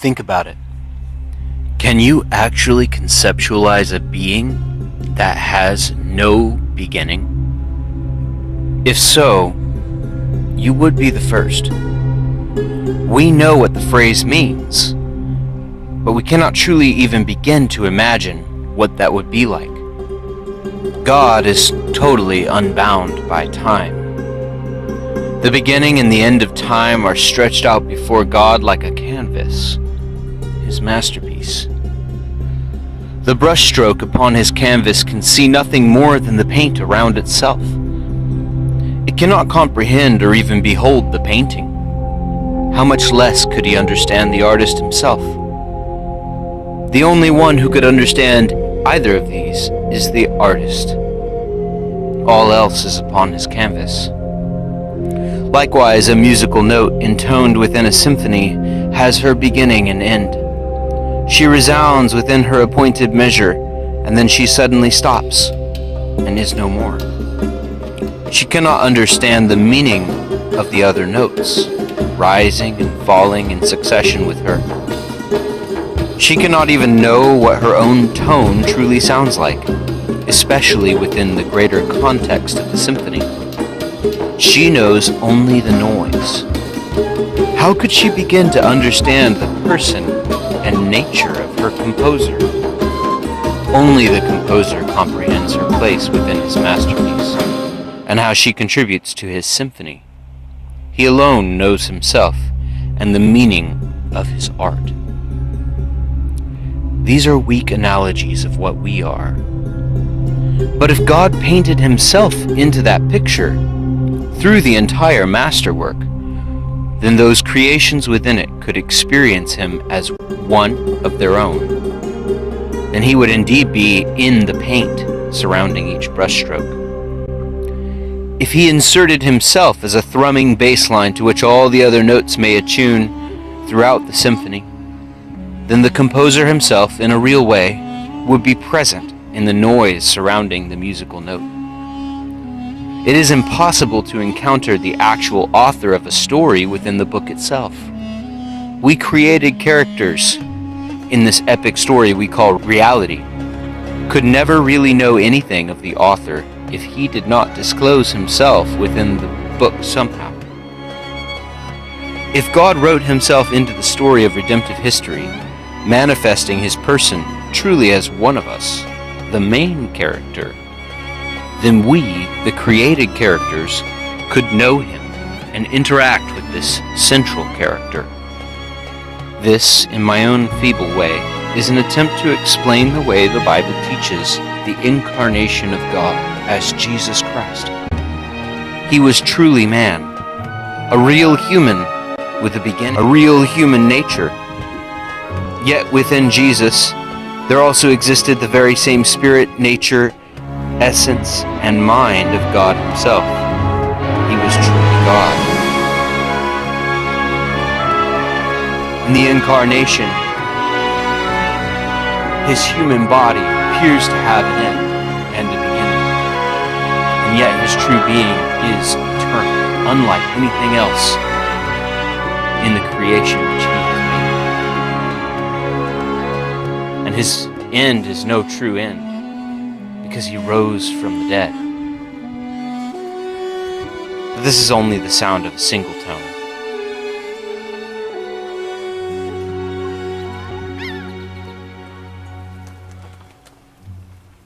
Think about it. Can you actually conceptualize a being that has no beginning? If so, you would be the first. We know what the phrase means, but we cannot truly even begin to imagine what that would be like. God is totally unbound by time. The beginning and the end of time are stretched out before God like a canvas, his masterpiece. The brushstroke upon his canvas can see nothing more than the paint around itself. It cannot comprehend or even behold the painting. How much less could he understand the artist himself? The only one who could understand either of these is the artist. All else is upon his canvas. Likewise, a musical note intoned within a symphony has her beginning and end. She resounds within her appointed measure, and then she suddenly stops and is no more. She cannot understand the meaning of the other notes, rising and falling in succession with her. She cannot even know what her own tone truly sounds like, especially within the greater context of the symphony. She knows only the noise. How could she begin to understand the person and nature of her composer? Only the composer comprehends her place within his masterpiece, and how she contributes to his symphony. He alone knows himself and the meaning of his art. These are weak analogies of what we are. But if God painted himself into that picture through the entire masterwork, then those creations within it could experience him as one of their own. Then he would indeed be in the paint surrounding each brushstroke. If he inserted himself as a thrumming bass line to which all the other notes may attune throughout the symphony, then the composer himself, in a real way, would be present in the noise surrounding the musical note. It is impossible to encounter the actual author of a story within the book itself. We created characters in this epic story we call reality could never really know anything of the author if he did not disclose himself within the book somehow. If God wrote himself into the story of redemptive history, manifesting his person truly as one of us, the main character, then we, the created characters, could know him and interact with this central character. This, in my own feeble way, is an attempt to explain the way the Bible teaches the incarnation of God as Jesus Christ. He was truly man, a real human with a beginning, a real human nature. Yet within Jesus, there also existed the very same spirit, nature, essence, and mind of God himself. He was truly God. In the incarnation, his human body appears to have an end and a beginning, and yet his true being is eternal, unlike anything else in the creation which he has made. And his end is no true end, because he rose from the dead. But this is only the sound of a single tone.